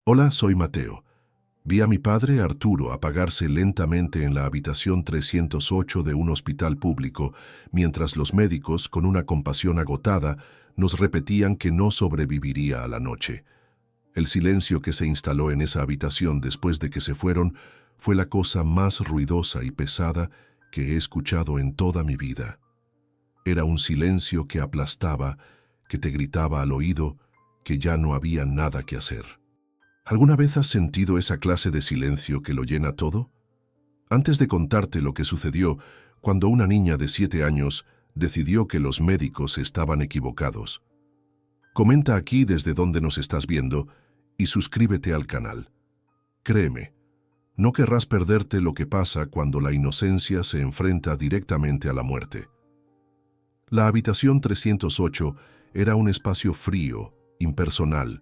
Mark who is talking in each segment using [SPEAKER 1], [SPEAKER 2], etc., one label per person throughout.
[SPEAKER 1] Hola, soy Mateo. Vi a mi padre, Arturo, apagarse lentamente en la habitación 308 de un hospital público, mientras los médicos, con una compasión agotada, nos repetían que no sobreviviría a la noche. El silencio que se instaló en esa habitación después de que se fueron fue la cosa más ruidosa y pesada que he escuchado en toda mi vida. Era un silencio que aplastaba, que te gritaba al oído que ya no había nada que hacer. ¿Alguna vez has sentido esa clase de silencio que lo llena todo? Antes de contarte lo que sucedió cuando una niña de 7 años decidió que los médicos estaban equivocados, comenta aquí desde donde nos estás viendo y suscríbete al canal. Créeme, no querrás perderte lo que pasa cuando la inocencia se enfrenta directamente a la muerte. La habitación 308 era un espacio frío, impersonal,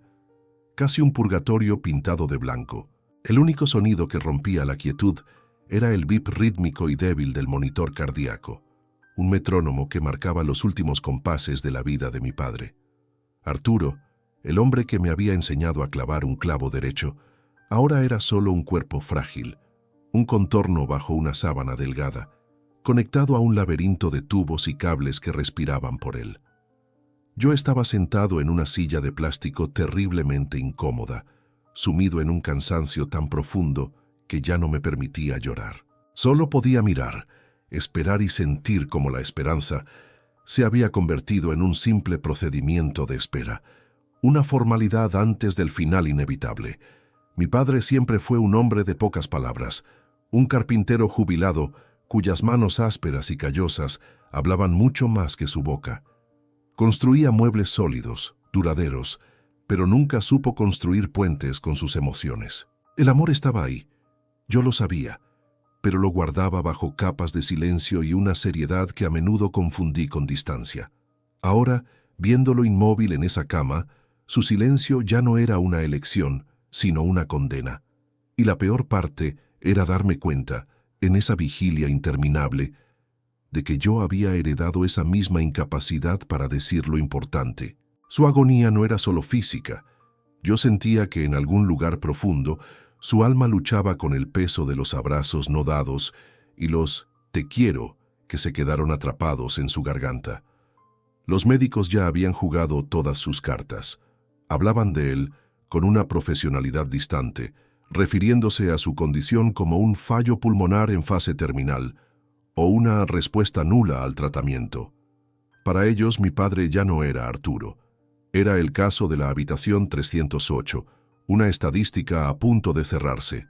[SPEAKER 1] casi un purgatorio pintado de blanco. El único sonido que rompía la quietud era el bip rítmico y débil del monitor cardíaco, un metrónomo que marcaba los últimos compases de la vida de mi padre. Arturo, el hombre que me había enseñado a clavar un clavo derecho, ahora era solo un cuerpo frágil, un contorno bajo una sábana delgada, conectado a un laberinto de tubos y cables que respiraban por él. Yo estaba sentado en una silla de plástico terriblemente incómoda, sumido en un cansancio tan profundo que ya no me permitía llorar. Solo podía mirar, esperar y sentir cómo la esperanza se había convertido en un simple procedimiento de espera, una formalidad antes del final inevitable. Mi padre siempre fue un hombre de pocas palabras, un carpintero jubilado cuyas manos ásperas y callosas hablaban mucho más que su boca. Construía muebles sólidos, duraderos, pero nunca supo construir puentes con sus emociones. El amor estaba ahí, yo lo sabía, pero lo guardaba bajo capas de silencio y una seriedad que a menudo confundí con distancia. Ahora, viéndolo inmóvil en esa cama, su silencio ya no era una elección, sino una condena. Y la peor parte era darme cuenta, en esa vigilia interminable, de que yo había heredado esa misma incapacidad para decir lo importante. Su agonía no era solo física. Yo sentía que en algún lugar profundo su alma luchaba con el peso de los abrazos no dados y los «te quiero» que se quedaron atrapados en su garganta. Los médicos ya habían jugado todas sus cartas. Hablaban de él con una profesionalidad distante, refiriéndose a su condición como un fallo pulmonar en fase terminal, o una respuesta nula al tratamiento. Para ellos mi padre ya no era Arturo. Era el caso de la habitación 308, una estadística a punto de cerrarse.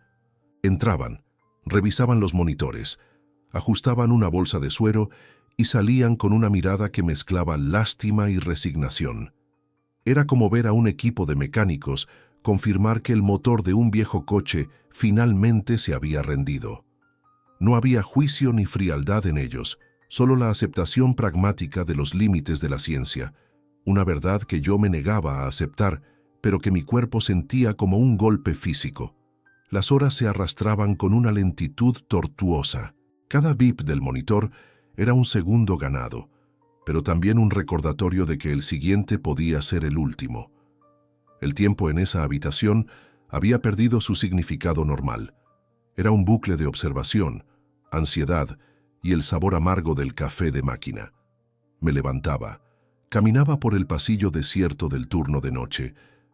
[SPEAKER 1] Entraban, revisaban los monitores, ajustaban una bolsa de suero y salían con una mirada que mezclaba lástima y resignación. Era como ver a un equipo de mecánicos confirmar que el motor de un viejo coche finalmente se había rendido. No había juicio ni frialdad en ellos, solo la aceptación pragmática de los límites de la ciencia, una verdad que yo me negaba a aceptar, pero que mi cuerpo sentía como un golpe físico. Las horas se arrastraban con una lentitud tortuosa. Cada bip del monitor era un segundo ganado, pero también un recordatorio de que el siguiente podía ser el último. El tiempo en esa habitación había perdido su significado normal. Era un bucle de observación, ansiedad y el sabor amargo del café de máquina. Me levantaba, caminaba por el pasillo desierto del turno de noche,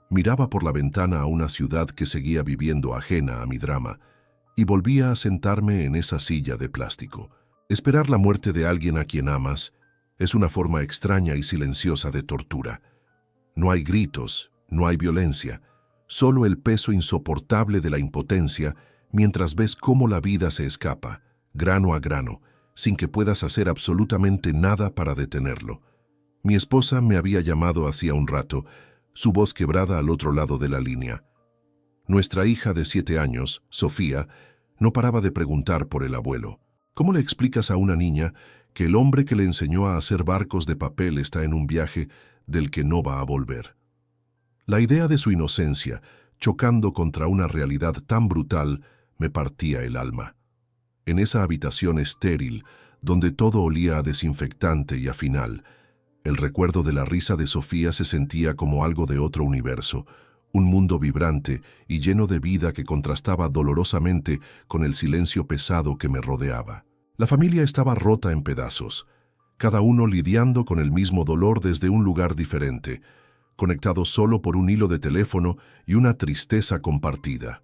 [SPEAKER 1] miraba por la ventana a una ciudad que seguía viviendo ajena a mi drama y volvía a sentarme en esa silla de plástico. Esperar la muerte de alguien a quien amas es una forma extraña y silenciosa de tortura. No hay gritos, no hay violencia, solo el peso insoportable de la impotencia mientras ves cómo la vida se escapa, grano a grano, sin que puedas hacer absolutamente nada para detenerlo. Mi esposa me había llamado hacía un rato, su voz quebrada al otro lado de la línea. Nuestra hija de 7 años, Sofía, no paraba de preguntar por el abuelo. ¿Cómo le explicas a una niña que el hombre que le enseñó a hacer barcos de papel está en un viaje del que no va a volver? La idea de su inocencia, chocando contra una realidad tan brutal, me partía el alma. En esa habitación estéril, donde todo olía a desinfectante y a final, el recuerdo de la risa de Sofía se sentía como algo de otro universo, un mundo vibrante y lleno de vida que contrastaba dolorosamente con el silencio pesado que me rodeaba. La familia estaba rota en pedazos, cada uno lidiando con el mismo dolor desde un lugar diferente, conectado solo por un hilo de teléfono y una tristeza compartida.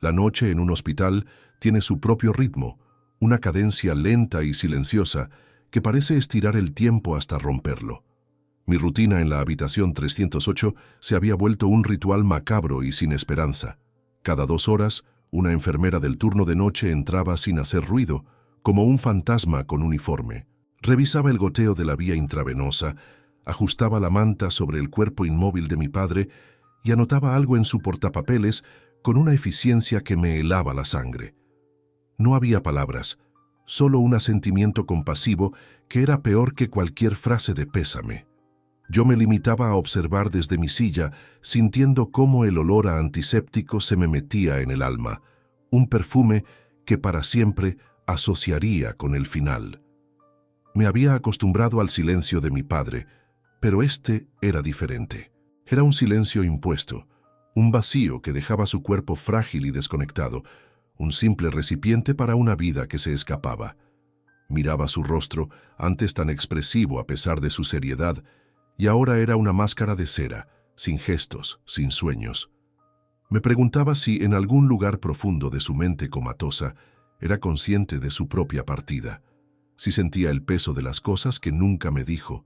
[SPEAKER 1] La noche en un hospital tiene su propio ritmo, una cadencia lenta y silenciosa que parece estirar el tiempo hasta romperlo. Mi rutina en la habitación 308 se había vuelto un ritual macabro y sin esperanza. Cada 2 horas, una enfermera del turno de noche entraba sin hacer ruido, como un fantasma con uniforme. Revisaba el goteo de la vía intravenosa, ajustaba la manta sobre el cuerpo inmóvil de mi padre y anotaba algo en su portapapeles con una eficiencia que me helaba la sangre. No había palabras, solo un asentimiento compasivo que era peor que cualquier frase de pésame. Yo me limitaba a observar desde mi silla, sintiendo cómo el olor a antiséptico se me metía en el alma, un perfume que para siempre asociaría con el final. Me había acostumbrado al silencio de mi padre, pero este era diferente. Era un silencio impuesto, un vacío que dejaba su cuerpo frágil y desconectado, un simple recipiente para una vida que se escapaba. Miraba su rostro, antes tan expresivo a pesar de su seriedad, y ahora era una máscara de cera, sin gestos, sin sueños. Me preguntaba si en algún lugar profundo de su mente comatosa era consciente de su propia partida, si sentía el peso de las cosas que nunca me dijo,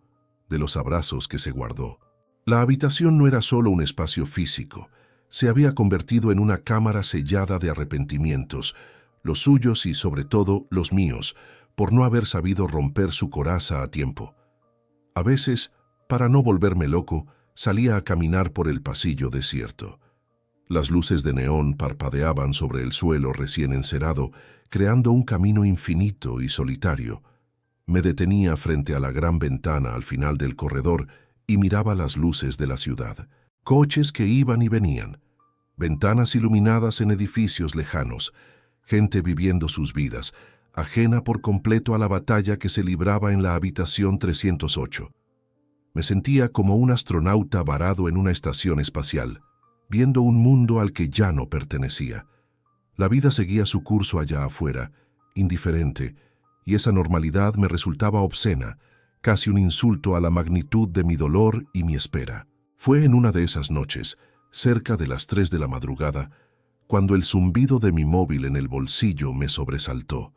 [SPEAKER 1] de los abrazos que se guardó. La habitación no era solo un espacio físico, se había convertido en una cámara sellada de arrepentimientos, los suyos y sobre todo los míos, por no haber sabido romper su coraza a tiempo. A veces, para no volverme loco, salía a caminar por el pasillo desierto. Las luces de neón parpadeaban sobre el suelo recién encerado, creando un camino infinito y solitario. Me detenía frente a la gran ventana al final del corredor y miraba las luces de la ciudad. Coches que iban y venían, ventanas iluminadas en edificios lejanos, gente viviendo sus vidas, ajena por completo a la batalla que se libraba en la habitación 308. Me sentía como un astronauta varado en una estación espacial, viendo un mundo al que ya no pertenecía. La vida seguía su curso allá afuera, indiferente, y esa normalidad me resultaba obscena, casi un insulto a la magnitud de mi dolor y mi espera. Fue en una de esas noches, cerca de las 3 de la madrugada, cuando el zumbido de mi móvil en el bolsillo me sobresaltó.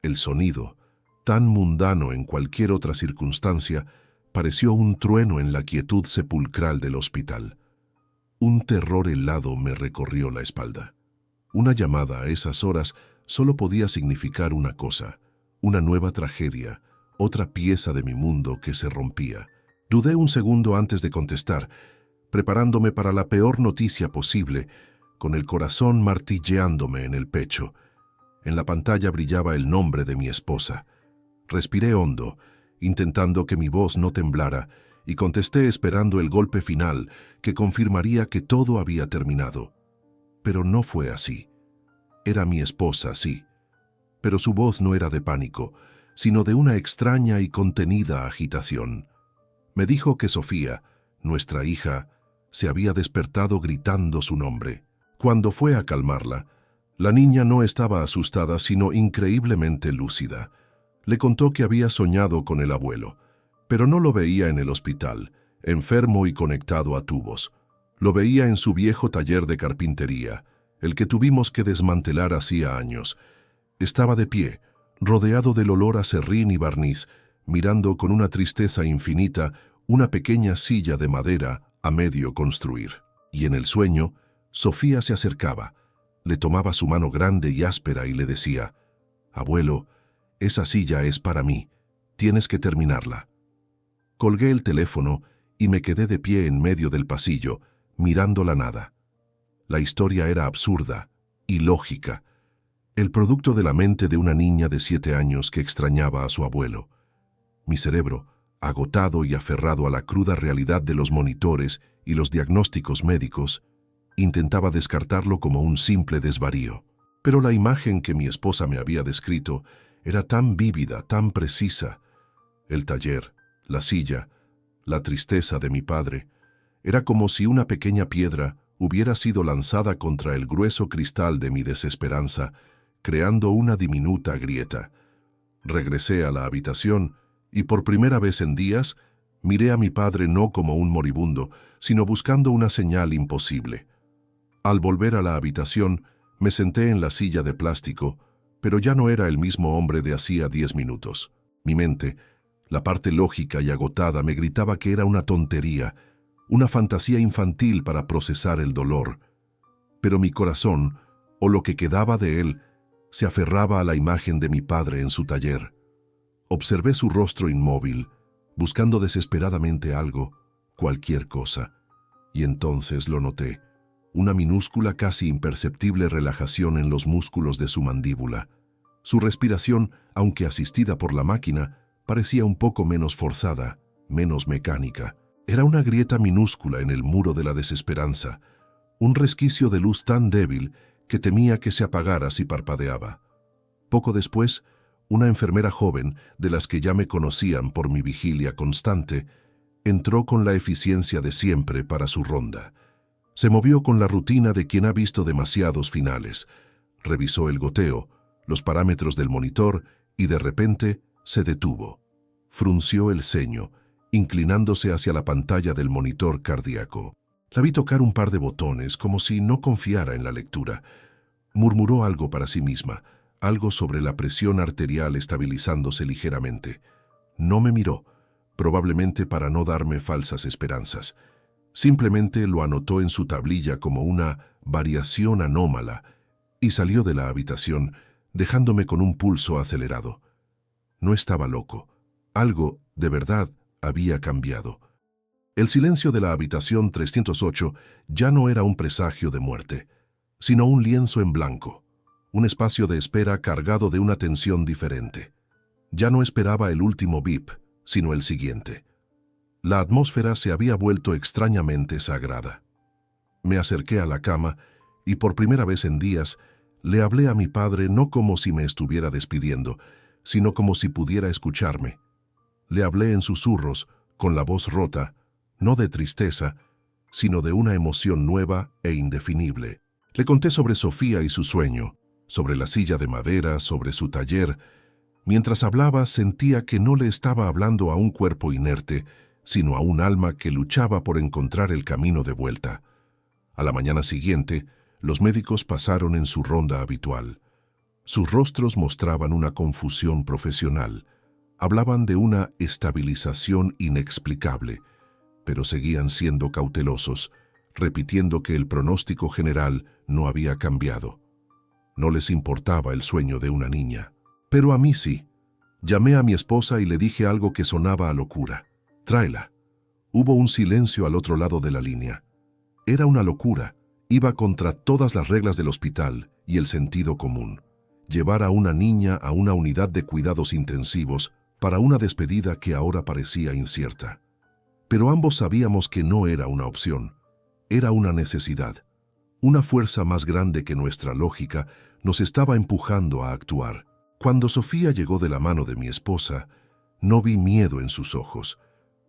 [SPEAKER 1] El sonido, tan mundano en cualquier otra circunstancia, pareció un trueno en la quietud sepulcral del hospital. Un terror helado me recorrió la espalda. Una llamada a esas horas solo podía significar una cosa, una nueva tragedia, otra pieza de mi mundo que se rompía. Dudé un segundo antes de contestar, preparándome para la peor noticia posible, con el corazón martilleándome en el pecho. En la pantalla brillaba el nombre de mi esposa. Respiré hondo, intentando que mi voz no temblara, y contesté esperando el golpe final que confirmaría que todo había terminado. Pero no fue así. Era mi esposa, sí. Pero su voz no era de pánico, sino de una extraña y contenida agitación. Me dijo que Sofía, nuestra hija, se había despertado gritando su nombre. Cuando fue a calmarla, la niña no estaba asustada, sino increíblemente lúcida. Le contó que había soñado con el abuelo, pero no lo veía en el hospital, enfermo y conectado a tubos. Lo veía en su viejo taller de carpintería, el que tuvimos que desmantelar hacía años. Estaba de pie, rodeado del olor a serrín y barniz, mirando con una tristeza infinita una pequeña silla de madera a medio construir. Y en el sueño, Sofía se acercaba, le tomaba su mano grande y áspera y le decía: «Abuelo, esa silla es para mí, tienes que terminarla». Colgué el teléfono y me quedé de pie en medio del pasillo, mirando la nada. La historia era absurda, ilógica, el producto de la mente de una niña de 7 años que extrañaba a su abuelo. Mi cerebro, agotado y aferrado a la cruda realidad de los monitores y los diagnósticos médicos, intentaba descartarlo como un simple desvarío. Pero la imagen que mi esposa me había descrito era tan vívida, tan precisa. El taller, la silla, la tristeza de mi padre, Era como si una pequeña piedra hubiera sido lanzada contra el grueso cristal de mi desesperanza, creando una diminuta grieta. Regresé a la habitación y por primera vez en días miré a mi padre no como un moribundo, sino buscando una señal imposible. Al volver a la habitación, me senté en la silla de plástico, pero ya no era el mismo hombre de hacía 10 minutos. Mi mente, la parte lógica y agotada, me gritaba que era una tontería, una fantasía infantil para procesar el dolor. Pero mi corazón, o lo que quedaba de él, se aferraba a la imagen de mi padre en su taller. Observé su rostro inmóvil, buscando desesperadamente algo, cualquier cosa. Y entonces lo noté, una minúscula, casi imperceptible relajación en los músculos de su mandíbula. Su respiración, aunque asistida por la máquina, parecía un poco menos forzada, menos mecánica. Era una grieta minúscula en el muro de la desesperanza, un resquicio de luz tan débil que temía que se apagara si parpadeaba. Poco después, una enfermera joven, de las que ya me conocían por mi vigilia constante, entró con la eficiencia de siempre para su ronda. Se movió con la rutina de quien ha visto demasiados finales. Revisó el goteo, los parámetros del monitor y de repente se detuvo. Frunció el ceño, inclinándose hacia la pantalla del monitor cardíaco. La vi tocar un par de botones, como si no confiara en la lectura. Murmuró algo para sí misma, algo sobre la presión arterial estabilizándose ligeramente. No me miró, probablemente para no darme falsas esperanzas. Simplemente lo anotó en su tablilla como una variación anómala y salió de la habitación, dejándome con un pulso acelerado. No estaba loco. Algo, de verdad, había cambiado. El silencio de la habitación 308 ya no era un presagio de muerte, sino un lienzo en blanco, un espacio de espera cargado de una tensión diferente. Ya no esperaba el último bip, sino el siguiente. La atmósfera se había vuelto extrañamente sagrada. Me acerqué a la cama y por primera vez en días le hablé a mi padre no como si me estuviera despidiendo, sino como si pudiera escucharme. Le hablé en susurros, con la voz rota, no de tristeza, sino de una emoción nueva e indefinible. Le conté sobre Sofía y su sueño, sobre la silla de madera, sobre su taller. Mientras hablaba sentía que no le estaba hablando a un cuerpo inerte, sino a un alma que luchaba por encontrar el camino de vuelta. A la mañana siguiente, los médicos pasaron en su ronda habitual. Sus rostros mostraban una confusión profesional. Hablaban de una estabilización inexplicable, pero seguían siendo cautelosos, repitiendo que el pronóstico general no había cambiado. No les importaba el sueño de una niña. Pero a mí sí. Llamé a mi esposa y le dije algo que sonaba a locura. «Tráela». Hubo un silencio al otro lado de la línea. Era una locura. Iba contra todas las reglas del hospital y el sentido común. Llevar a una niña a una unidad de cuidados intensivos para una despedida que ahora parecía incierta. Pero ambos sabíamos que no era una opción. Era una necesidad. Una fuerza más grande que nuestra lógica nos estaba empujando a actuar. Cuando Sofía llegó de la mano de mi esposa, no vi miedo en sus ojos.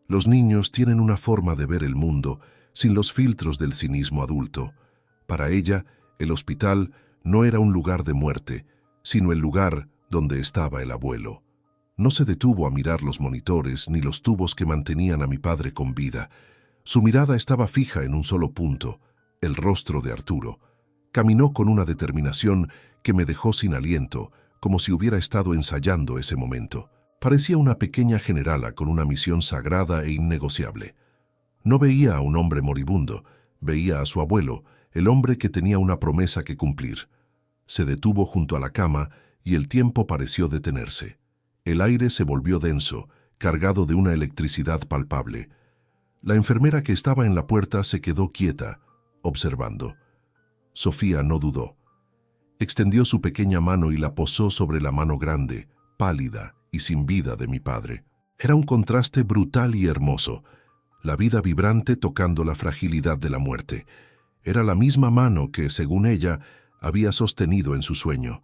[SPEAKER 1] Los niños tienen una forma de ver el mundo sin los filtros del cinismo adulto. Para ella, el hospital no era un lugar de muerte, sino el lugar donde estaba el abuelo. No se detuvo a mirar los monitores ni los tubos que mantenían a mi padre con vida. Su mirada estaba fija en un solo punto, el rostro de Arturo. Caminó con una determinación que me dejó sin aliento, como si hubiera estado ensayando ese momento. Parecía una pequeña generala con una misión sagrada e innegociable. No veía a un hombre moribundo, veía a su abuelo, el hombre que tenía una promesa que cumplir. Se detuvo junto a la cama y el tiempo pareció detenerse. El aire se volvió denso, cargado de una electricidad palpable. La enfermera que estaba en la puerta se quedó quieta, observando. Sofía no dudó. Extendió su pequeña mano y la posó sobre la mano grande, pálida y sin vida de mi padre. Era un contraste brutal y hermoso, la vida vibrante tocando la fragilidad de la muerte. Era la misma mano que, según ella, había sostenido en su sueño.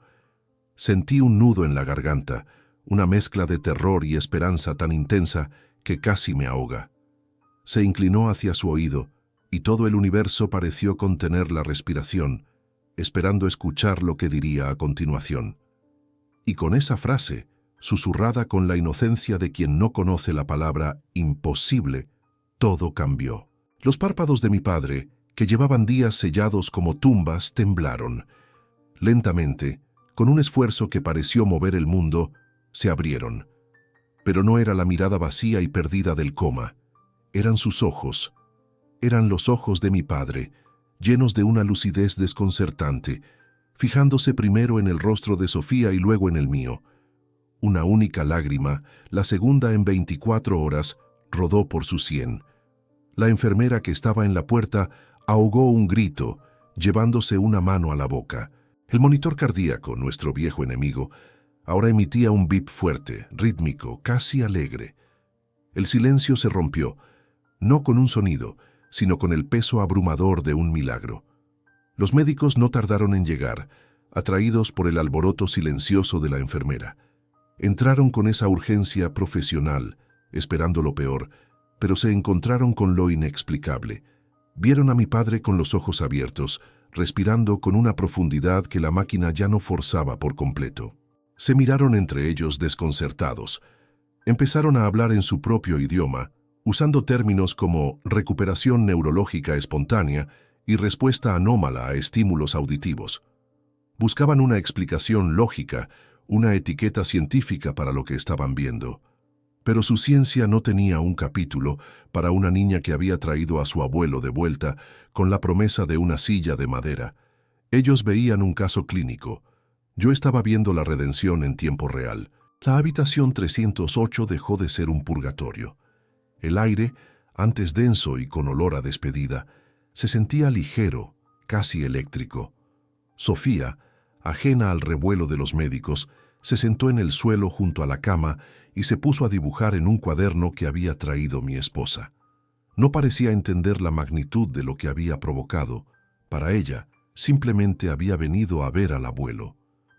[SPEAKER 1] Sentí un nudo en la garganta, una mezcla de terror y esperanza tan intensa que casi me ahoga. Se inclinó hacia su oído y todo el universo pareció contener la respiración, esperando escuchar lo que diría a continuación. Y con esa frase, susurrada con la inocencia de quien no conoce la palabra imposible, todo cambió. Los párpados de mi padre, que llevaban días sellados como tumbas, temblaron. Lentamente, con un esfuerzo que pareció mover el mundo, se abrieron. Pero no era la mirada vacía y perdida del coma. Eran sus ojos. Eran los ojos de mi padre, llenos de una lucidez desconcertante, fijándose primero en el rostro de Sofía y luego en el mío. Una única lágrima, la segunda en 24 horas, rodó por su sien. La enfermera que estaba en la puerta ahogó un grito, llevándose una mano a la boca. El monitor cardíaco, nuestro viejo enemigo, ahora emitía un bip fuerte, rítmico, casi alegre. El silencio se rompió, no con un sonido, sino con el peso abrumador de un milagro. Los médicos no tardaron en llegar, atraídos por el alboroto silencioso de la enfermera. Entraron con esa urgencia profesional, esperando lo peor, pero se encontraron con lo inexplicable. Vieron a mi padre con los ojos abiertos, respirando con una profundidad que la máquina ya no forzaba por completo. Se miraron entre ellos desconcertados. Empezaron a hablar en su propio idioma, usando términos como recuperación neurológica espontánea y respuesta anómala a estímulos auditivos. Buscaban una explicación lógica, una etiqueta científica para lo que estaban viendo. Pero su ciencia no tenía un capítulo para una niña que había traído a su abuelo de vuelta con la promesa de una silla de madera. Ellos veían un caso clínico. Yo estaba viendo la redención en tiempo real. La habitación 308 dejó de ser un purgatorio. El aire, antes denso y con olor a despedida, se sentía ligero, casi eléctrico. Sofía, ajena al revuelo de los médicos, se sentó en el suelo junto a la cama y se puso a dibujar en un cuaderno que había traído mi esposa. No parecía entender la magnitud de lo que había provocado. Para ella, simplemente había venido a ver al abuelo.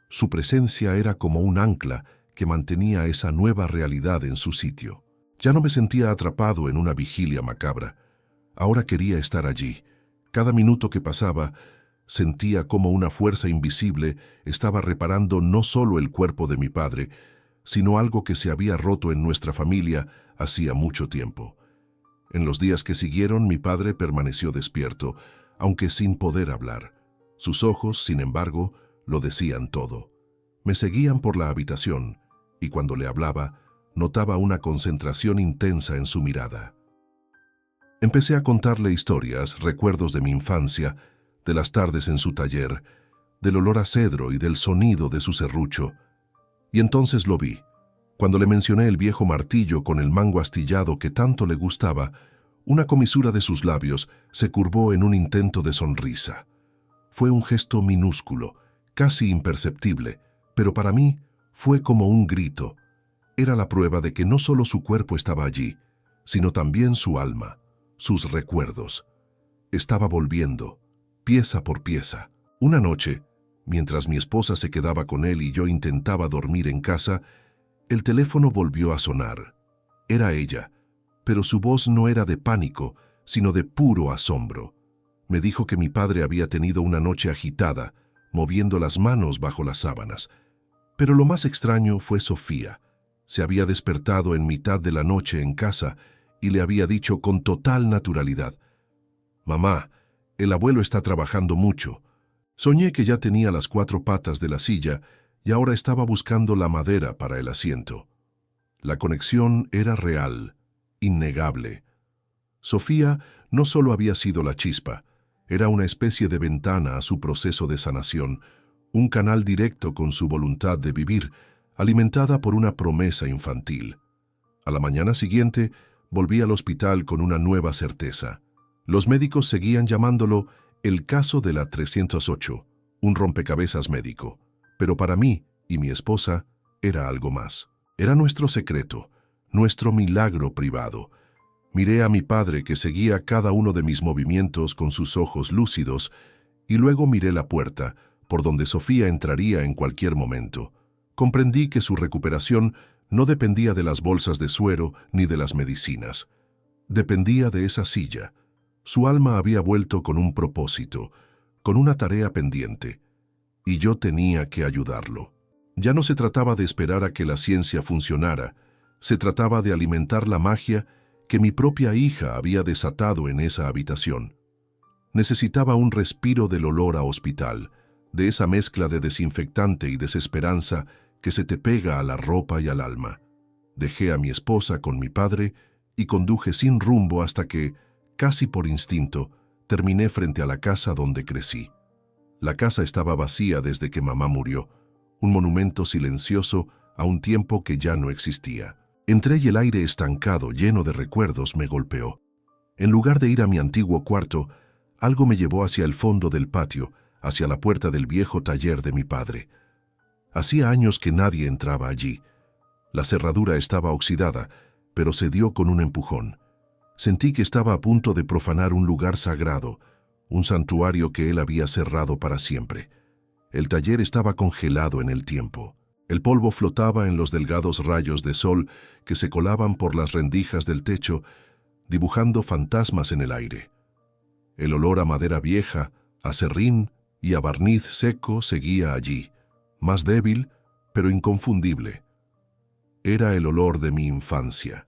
[SPEAKER 1] Su presencia era como un ancla que mantenía esa nueva realidad en su sitio. Ya no me sentía atrapado en una vigilia macabra. Ahora quería estar allí. Cada minuto que pasaba, sentía como una fuerza invisible estaba reparando no solo el cuerpo de mi padre, sino algo que se había roto en nuestra familia hacía mucho tiempo. En los días que siguieron, mi padre permaneció despierto, aunque sin poder hablar. Sus ojos, sin embargo, lo decían todo. Me seguían por la habitación, y cuando le hablaba, notaba una concentración intensa en su mirada. Empecé a contarle historias, recuerdos de mi infancia, de las tardes en su taller, del olor a cedro y del sonido de su serrucho. Y entonces lo vi. Cuando le mencioné el viejo martillo con el mango astillado que tanto le gustaba, una comisura de sus labios se curvó en un intento de sonrisa. Fue un gesto minúsculo, casi imperceptible, pero para mí fue como un grito. Era la prueba de que no solo su cuerpo estaba allí, sino también su alma, sus recuerdos. Estaba volviendo, pieza por pieza. Una noche, mientras mi esposa se quedaba con él y yo intentaba dormir en casa, el teléfono volvió a sonar. Era ella, pero su voz no era de pánico, sino de puro asombro. Me dijo que mi padre había tenido una noche agitada, moviendo las manos bajo las sábanas. Pero lo más extraño fue Sofía. Se había despertado en mitad de la noche en casa y le había dicho con total naturalidad: «Mamá, el abuelo está trabajando mucho. Soñé que ya tenía las 4 patas de la silla y ahora estaba buscando la madera para el asiento». La conexión era real, innegable. Sofía no solo había sido la chispa, era una especie de ventana a su proceso de sanación, un canal directo con su voluntad de vivir, alimentada por una promesa infantil. A la mañana siguiente, volví al hospital con una nueva certeza. Los médicos seguían llamándolo el caso de la 308, un rompecabezas médico. Pero para mí y mi esposa era algo más. Era nuestro secreto, nuestro milagro privado. Miré a mi padre que seguía cada uno de mis movimientos con sus ojos lúcidos y luego miré la puerta, por donde Sofía entraría en cualquier momento. Comprendí que su recuperación no dependía de las bolsas de suero ni de las medicinas. Dependía de esa silla, Su alma había vuelto con un propósito, con una tarea pendiente, y yo tenía que ayudarlo. Ya no se trataba de esperar a que la ciencia funcionara, se trataba de alimentar la magia que mi propia hija había desatado en esa habitación. Necesitaba un respiro del olor a hospital, de esa mezcla de desinfectante y desesperanza que se te pega a la ropa y al alma. Dejé a mi esposa con mi padre y conduje sin rumbo hasta que, casi por instinto, terminé frente a la casa donde crecí. La casa estaba vacía desde que mamá murió, un monumento silencioso a un tiempo que ya no existía. Entré y el aire estancado, lleno de recuerdos, me golpeó. En lugar de ir a mi antiguo cuarto, algo me llevó hacia el fondo del patio, hacia la puerta del viejo taller de mi padre. Hacía años que nadie entraba allí. La cerradura estaba oxidada, pero se dio con un empujón. Sentí que estaba a punto de profanar un lugar sagrado, un santuario que él había cerrado para siempre. El taller estaba congelado en el tiempo. El polvo flotaba en los delgados rayos de sol que se colaban por las rendijas del techo, dibujando fantasmas en el aire. El olor a madera vieja, a serrín y a barniz seco seguía allí, más débil, pero inconfundible. Era el olor de mi infancia.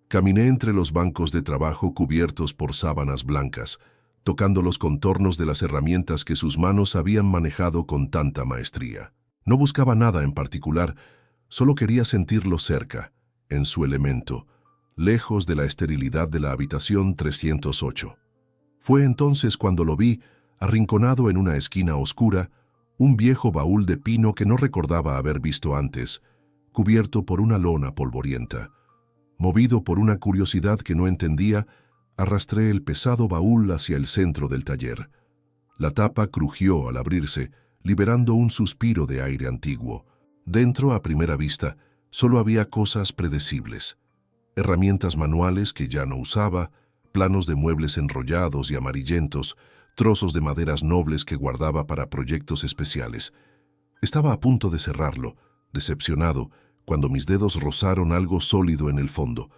[SPEAKER 1] Caminé entre los bancos de trabajo cubiertos por sábanas blancas, tocando los contornos de las herramientas que sus manos habían manejado con tanta maestría. No buscaba nada en particular, solo quería sentirlo cerca, en su elemento, lejos de la esterilidad de la habitación 308. Fue entonces cuando lo vi, arrinconado en una esquina oscura, un viejo baúl de pino que no recordaba haber visto antes, cubierto por una lona polvorienta. Movido por una curiosidad que no entendía, arrastré el pesado baúl hacia el centro del taller. La tapa crujió al abrirse, liberando un suspiro de aire antiguo. Dentro, a primera vista, solo había cosas predecibles. Herramientas manuales que ya no usaba, planos de muebles enrollados y amarillentos, trozos de maderas nobles que guardaba para proyectos especiales. Estaba a punto de cerrarlo, decepcionado, cuando mis dedos rozaron algo sólido en el fondo.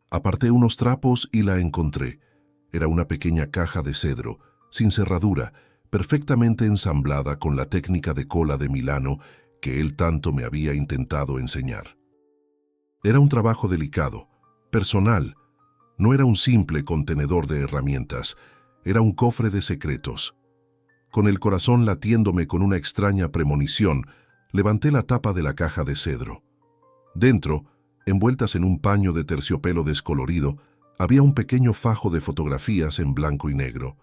[SPEAKER 1] Aparté unos trapos y la encontré. Era una pequeña caja de cedro, sin cerradura, perfectamente ensamblada con la técnica de cola de Milano que él tanto me había intentado enseñar. Era un trabajo delicado, personal. No era un simple contenedor de herramientas, era un cofre de secretos. Con el corazón latiéndome con una extraña premonición, levanté la tapa de la caja de cedro. Dentro, envueltas en un paño de terciopelo descolorido, había un pequeño fajo de fotografías en blanco y negro.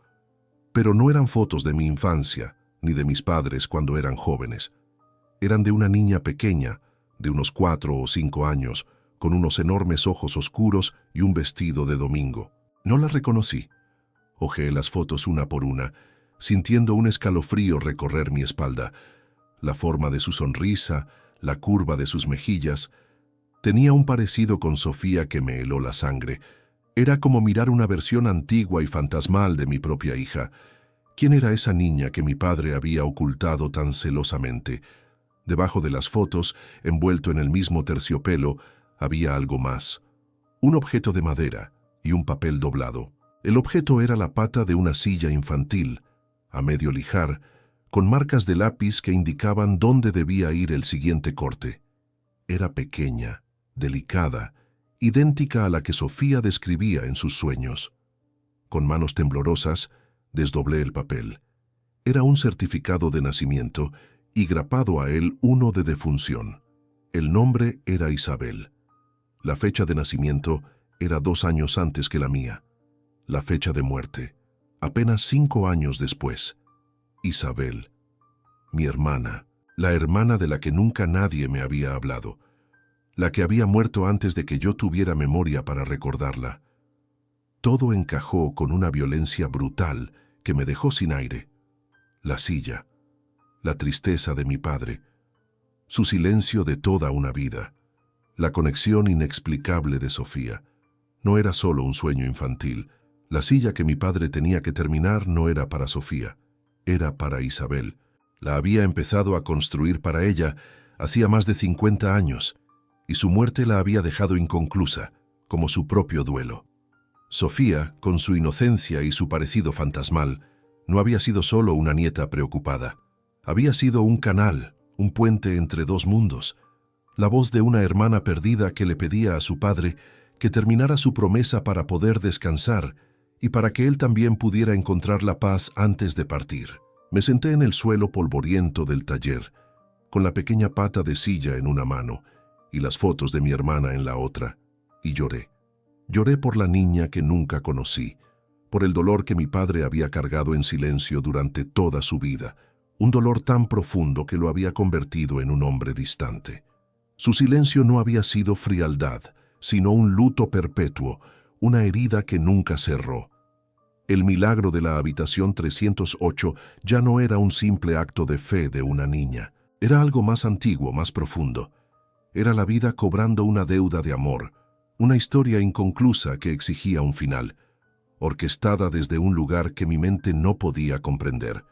[SPEAKER 1] Pero no eran fotos de mi infancia, ni de mis padres cuando eran jóvenes. Eran de una niña pequeña, de unos 4 o 5 años, con unos enormes ojos oscuros y un vestido de domingo. No la reconocí. Hojeé las fotos una por una, sintiendo un escalofrío recorrer mi espalda. La forma de su sonrisa, la curva de sus mejillas, tenía un parecido con Sofía que me heló la sangre. Era como mirar una versión antigua y fantasmal de mi propia hija. ¿Quién era esa niña que mi padre había ocultado tan celosamente? Debajo de las fotos, envuelto en el mismo terciopelo, había algo más. Un objeto de madera y un papel doblado. El objeto era la pata de una silla infantil, a medio lijar, con marcas de lápiz que indicaban dónde debía ir el siguiente corte. Era pequeña, delicada, idéntica a la que Sofía describía en sus sueños. Con manos temblorosas, desdoblé el papel. Era un certificado de nacimiento y grapado a él uno de defunción. El nombre era Isabel. La fecha de nacimiento era 2 años antes que la mía. La fecha de muerte, apenas 5 años después. Isabel, mi hermana, la hermana de la que nunca nadie me había hablado, la que había muerto antes de que yo tuviera memoria para recordarla. Todo encajó con una violencia brutal que me dejó sin aire. La silla, la tristeza de mi padre, su silencio de toda una vida, la conexión inexplicable de Sofía. No era solo un sueño infantil. La silla que mi padre tenía que terminar no era para Sofía, era para Isabel. La había empezado a construir para ella hacía más de 50 años, y su muerte la había dejado inconclusa, como su propio duelo. Sofía, con su inocencia y su parecido fantasmal, no había sido solo una nieta preocupada. Había sido un canal, un puente entre dos mundos, la voz de una hermana perdida que le pedía a su padre que terminara su promesa para poder descansar y para que él también pudiera encontrar la paz antes de partir. Me senté en el suelo polvoriento del taller, con la pequeña pata de silla en una mano y las fotos de mi hermana en la otra, y lloré. Lloré por la niña que nunca conocí, por el dolor que mi padre había cargado en silencio durante toda su vida, un dolor tan profundo que lo había convertido en un hombre distante. Su silencio no había sido frialdad, sino un luto perpetuo, una herida que nunca cerró. El milagro de la habitación 308 ya no era un simple acto de fe de una niña. Era algo más antiguo, más profundo. Era la vida cobrando una deuda de amor, una historia inconclusa que exigía un final, orquestada desde un lugar que mi mente no podía comprender.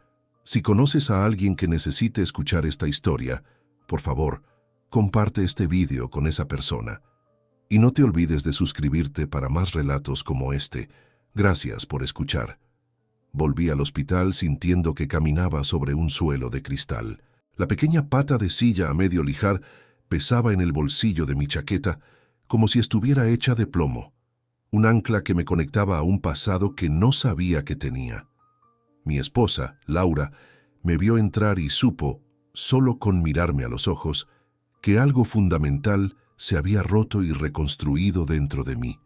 [SPEAKER 1] Si conoces a alguien que necesite escuchar esta historia, por favor, comparte este vídeo con esa persona. Y no te olvides de suscribirte para más relatos como este. Gracias por escuchar. Volví al hospital sintiendo que caminaba sobre un suelo de cristal. La pequeña pata de silla a medio lijar pesaba en el bolsillo de mi chaqueta como si estuviera hecha de plomo, un ancla que me conectaba a un pasado que no sabía que tenía. Mi esposa, Laura, me vio entrar y supo, solo con mirarme a los ojos, que algo fundamental se había roto y reconstruido dentro de mí.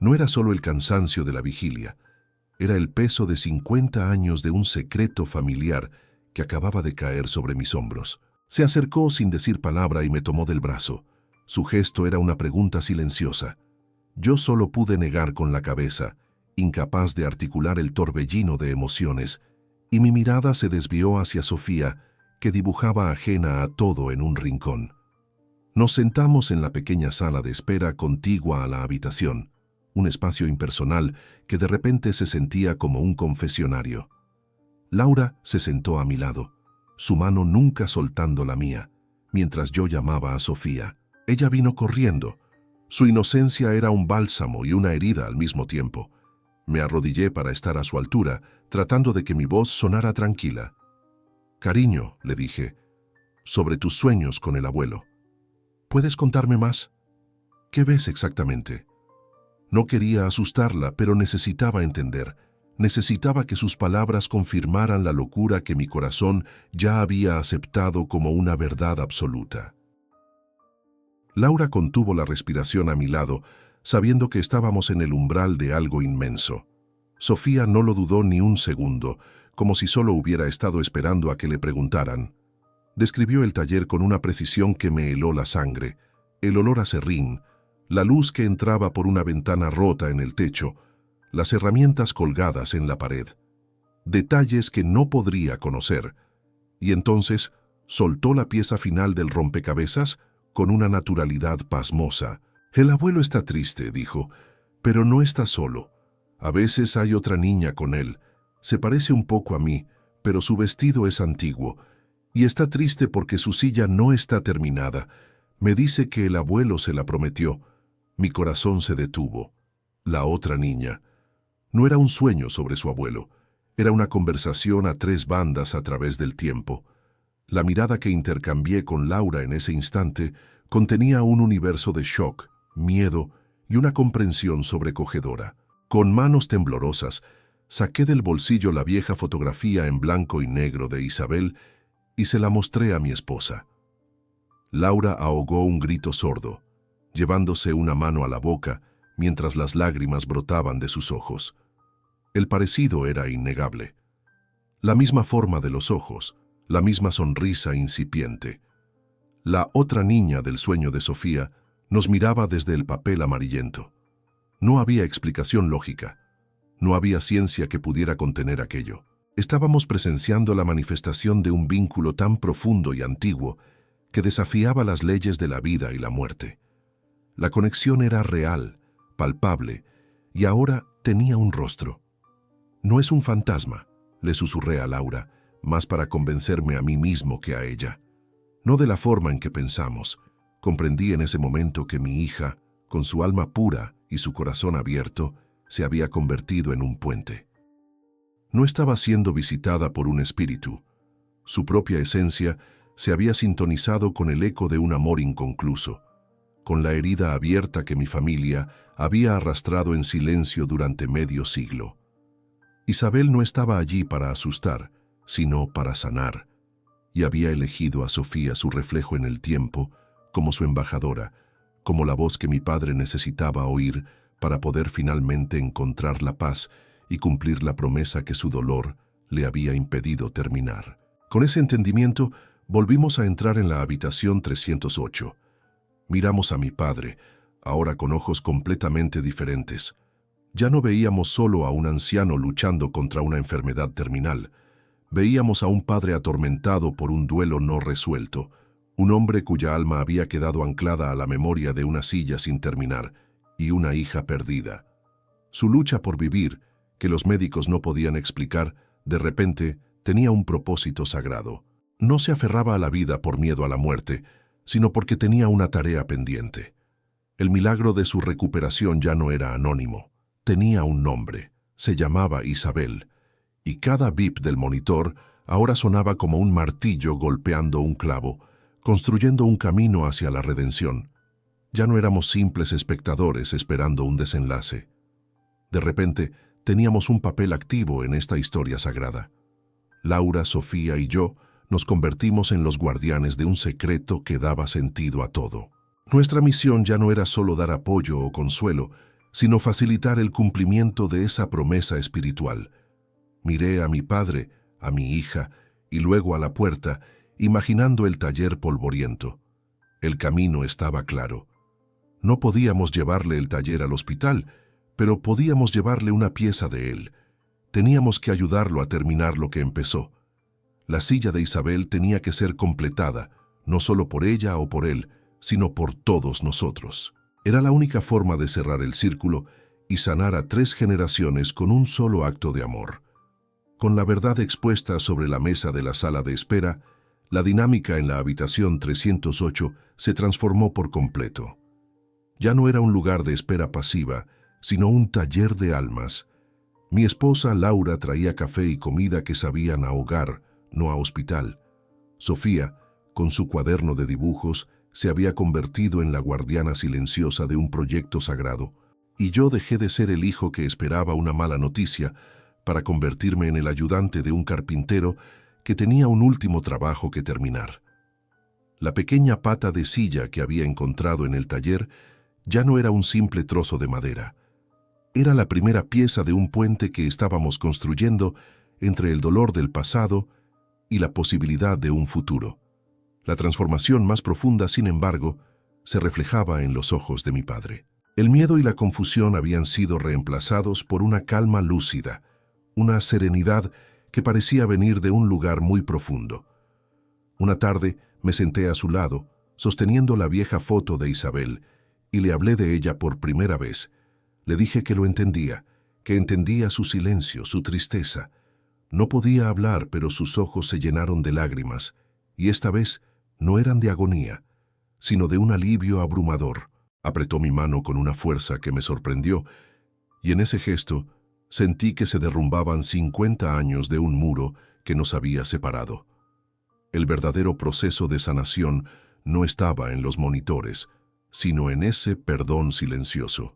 [SPEAKER 1] No era solo el cansancio de la vigilia, era el peso de 50 años de un secreto familiar que acababa de caer sobre mis hombros. Se acercó sin decir palabra y me tomó del brazo. Su gesto era una pregunta silenciosa. Yo solo pude negar con la cabeza, incapaz de articular el torbellino de emociones, y mi mirada se desvió hacia Sofía, que dibujaba ajena a todo en un rincón. Nos sentamos en la pequeña sala de espera contigua a la habitación, un espacio impersonal que de repente se sentía como un confesionario. Laura se sentó a mi lado, su mano nunca soltando la mía, mientras yo llamaba a Sofía. Ella vino corriendo. Su inocencia era un bálsamo y una herida al mismo tiempo. Me arrodillé para estar a su altura, tratando de que mi voz sonara tranquila. «Cariño», le dije, «sobre tus sueños con el abuelo. ¿Puedes contarme más? ¿Qué ves exactamente?» No quería asustarla, pero necesitaba entender. Necesitaba que sus palabras confirmaran la locura que mi corazón ya había aceptado como una verdad absoluta. Laura contuvo la respiración a mi lado, sabiendo que estábamos en el umbral de algo inmenso. Sofía no lo dudó ni un segundo, como si solo hubiera estado esperando a que le preguntaran. Describió el taller con una precisión que me heló la sangre, el olor a serrín, la luz que entraba por una ventana rota en el techo, las herramientas colgadas en la pared. Detalles que no podría conocer. Y entonces soltó la pieza final del rompecabezas con una naturalidad pasmosa. «El abuelo está triste», dijo, «pero no está solo. A veces hay otra niña con él. Se parece un poco a mí, pero su vestido es antiguo. Y está triste porque su silla no está terminada. Me dice que el abuelo se la prometió». Mi corazón se detuvo. La otra niña. No era un sueño sobre su abuelo. Era una conversación a tres bandas a través del tiempo. La mirada que intercambié con Laura en ese instante contenía un universo de shock, miedo y una comprensión sobrecogedora. Con manos temblorosas, saqué del bolsillo la vieja fotografía en blanco y negro de Isabel y se la mostré a mi esposa. Laura ahogó un grito sordo, llevándose una mano a la boca mientras las lágrimas brotaban de sus ojos. El parecido era innegable. La misma forma de los ojos, la misma sonrisa incipiente. La otra niña del sueño de Sofía nos miraba desde el papel amarillento. No había explicación lógica. No había ciencia que pudiera contener aquello. Estábamos presenciando la manifestación de un vínculo tan profundo y antiguo que desafiaba las leyes de la vida y la muerte. La conexión era real, palpable, y ahora tenía un rostro. «No es un fantasma», le susurré a Laura, más para convencerme a mí mismo que a ella. No de la forma en que pensamos. Comprendí en ese momento que mi hija, con su alma pura y su corazón abierto, se había convertido en un puente. No estaba siendo visitada por un espíritu. Su propia esencia se había sintonizado con el eco de un amor inconcluso, con la herida abierta que mi familia había arrastrado en silencio durante medio siglo. Isabel no estaba allí para asustar, sino para sanar, y había elegido a Sofía, su reflejo en el tiempo, como su embajadora, como la voz que mi padre necesitaba oír para poder finalmente encontrar la paz y cumplir la promesa que su dolor le había impedido terminar. Con ese entendimiento, volvimos a entrar en la habitación 308. Miramos a mi padre, ahora con ojos completamente diferentes. Ya no veíamos solo a un anciano luchando contra una enfermedad terminal. Veíamos a un padre atormentado por un duelo no resuelto, un hombre cuya alma había quedado anclada a la memoria de una silla sin terminar y una hija perdida. Su lucha por vivir, que los médicos no podían explicar, de repente tenía un propósito sagrado. No se aferraba a la vida por miedo a la muerte, sino porque tenía una tarea pendiente. El milagro de su recuperación ya no era anónimo. Tenía un nombre. Se llamaba Isabel. Y cada bip del monitor ahora sonaba como un martillo golpeando un clavo, construyendo un camino hacia la redención. Ya no éramos simples espectadores esperando un desenlace. De repente, teníamos un papel activo en esta historia sagrada. Laura, Sofía y yo nos convertimos en los guardianes de un secreto que daba sentido a todo. Nuestra misión ya no era solo dar apoyo o consuelo, sino facilitar el cumplimiento de esa promesa espiritual. Miré a mi padre, a mi hija, y luego a la puerta, imaginando el taller polvoriento. El camino estaba claro. No podíamos llevarle el taller al hospital, pero podíamos llevarle una pieza de él. Teníamos que ayudarlo a terminar lo que empezó. La silla de Isabel tenía que ser completada, no solo por ella o por él, sino por todos nosotros. Era la única forma de cerrar el círculo y sanar a 3 generaciones con un solo acto de amor. Con la verdad expuesta sobre la mesa de la sala de espera, la dinámica en la habitación 308 se transformó por completo. Ya no era un lugar de espera pasiva, sino un taller de almas. Mi esposa Laura traía café y comida que sabían a hogar, no a hospital. Sofía, con su cuaderno de dibujos, se había convertido en la guardiana silenciosa de un proyecto sagrado, y yo dejé de ser el hijo que esperaba una mala noticia para convertirme en el ayudante de un carpintero que tenía un último trabajo que terminar. La pequeña pata de silla que había encontrado en el taller ya no era un simple trozo de madera. Era la primera pieza de un puente que estábamos construyendo entre el dolor del pasado y la posibilidad de un futuro. La transformación más profunda, sin embargo, se reflejaba en los ojos de mi padre. El miedo y la confusión habían sido reemplazados por una calma lúcida, una serenidad que parecía venir de un lugar muy profundo. Una tarde me senté a su lado, sosteniendo la vieja foto de Isabel, y le hablé de ella por primera vez. Le dije que lo entendía, que entendía su silencio, su tristeza. No podía hablar, pero sus ojos se llenaron de lágrimas, y esta vez no eran de agonía, sino de un alivio abrumador. Apretó mi mano con una fuerza que me sorprendió, y en ese gesto sentí que se derrumbaban 50 años de un muro que nos había separado. El verdadero proceso de sanación no estaba en los monitores, sino en ese perdón silencioso.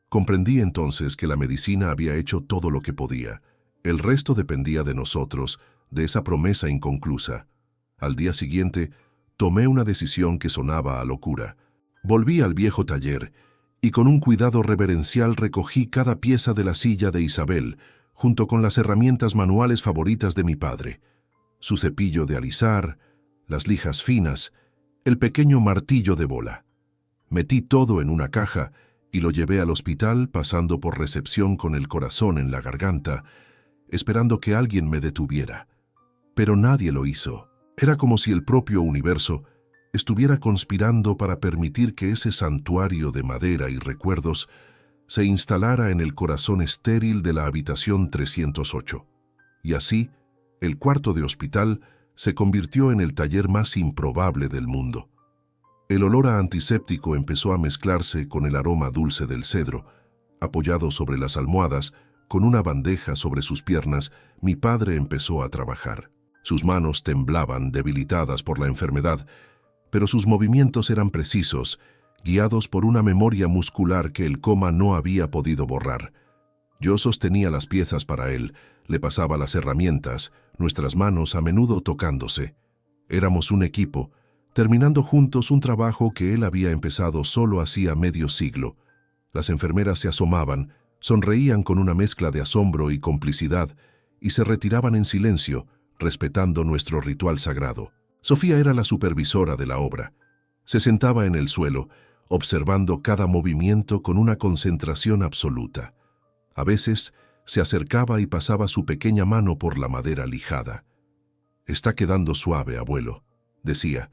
[SPEAKER 1] Comprendí entonces que la medicina había hecho todo lo que podía. El resto dependía de nosotros, de esa promesa inconclusa. Al día siguiente, tomé una decisión que sonaba a locura. Volví al viejo taller y con un cuidado reverencial recogí cada pieza de la silla de Isabel, junto con las herramientas manuales favoritas de mi padre. Su cepillo de alisar, las lijas finas, el pequeño martillo de bola. Metí todo en una caja y lo llevé al hospital, pasando por recepción con el corazón en la garganta, esperando que alguien me detuviera. Pero nadie lo hizo. Era como si el propio universo estuviera conspirando para permitir que ese santuario de madera y recuerdos se instalara en el corazón estéril de la habitación 308. Y así, el cuarto de hospital se convirtió en el taller más improbable del mundo. El olor a antiséptico empezó a mezclarse con el aroma dulce del cedro, apoyado sobre las almohadas, con una bandeja sobre sus piernas, mi padre empezó a trabajar. Sus manos temblaban, debilitadas por la enfermedad, pero sus movimientos eran precisos, guiados por una memoria muscular que el coma no había podido borrar. Yo sostenía las piezas para él, le pasaba las herramientas, nuestras manos a menudo tocándose. Éramos un equipo, terminando juntos un trabajo que él había empezado solo hacía medio siglo. Las enfermeras se asomaban, sonreían con una mezcla de asombro y complicidad, y se retiraban en silencio, respetando nuestro ritual sagrado. Sofía era la supervisora de la obra. Se sentaba en el suelo, observando cada movimiento con una concentración absoluta. A veces se acercaba y pasaba su pequeña mano por la madera lijada. «Está quedando suave, abuelo», decía,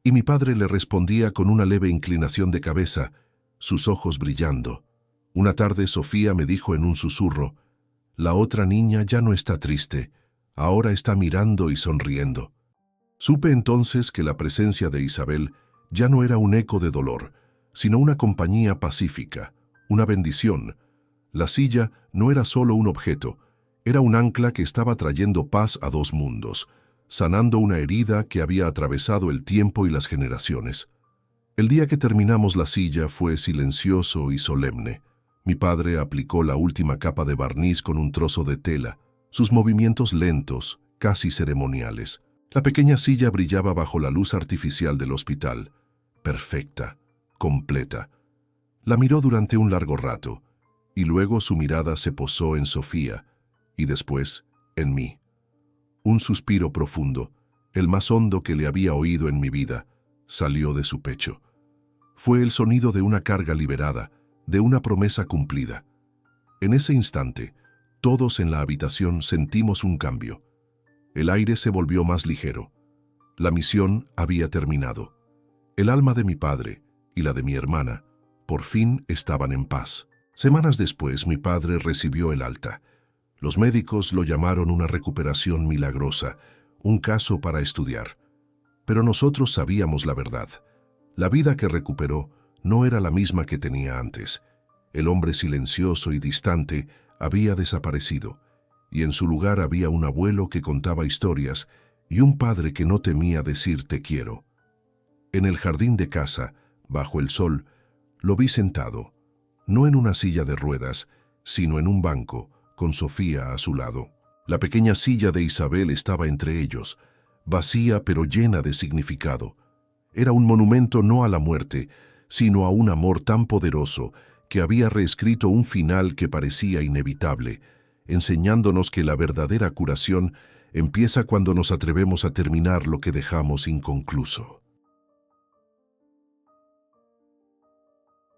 [SPEAKER 1] y mi padre le respondía con una leve inclinación de cabeza, sus ojos brillando. Una tarde Sofía me dijo en un susurro, «La otra niña ya no está triste, ahora está mirando y sonriendo». Supe entonces que la presencia de Isabel ya no era un eco de dolor, sino una compañía pacífica, una bendición. La silla no era solo un objeto, era un ancla que estaba trayendo paz a dos mundos, sanando una herida que había atravesado el tiempo y las generaciones. El día que terminamos la silla fue silencioso y solemne. Mi padre aplicó la última capa de barniz con un trozo de tela, sus movimientos lentos, casi ceremoniales. La pequeña silla brillaba bajo la luz artificial del hospital, perfecta, completa. La miró durante un largo rato, y luego su mirada se posó en Sofía, y después en mí. Un suspiro profundo, el más hondo que le había oído en mi vida, salió de su pecho. Fue el sonido de una carga liberada, de una promesa cumplida. En ese instante, todos en la habitación sentimos un cambio. El aire se volvió más ligero. La misión había terminado. El alma de mi padre y la de mi hermana, por fin estaban en paz. Semanas después, mi padre recibió el alta. Los médicos lo llamaron una recuperación milagrosa, un caso para estudiar. Pero nosotros sabíamos la verdad. La vida que recuperó no era la misma que tenía antes. El hombre silencioso y distante había desaparecido, y en su lugar había un abuelo que contaba historias y un padre que no temía decir te quiero. En el jardín de casa, bajo el sol, lo vi sentado, no en una silla de ruedas, sino en un banco, con Sofía a su lado. La pequeña silla de Isabel estaba entre ellos, vacía pero llena de significado. Era un monumento no a la muerte, sino a un amor tan poderoso que había reescrito un final que parecía inevitable, enseñándonos que la verdadera curación empieza cuando nos atrevemos a terminar lo que dejamos inconcluso.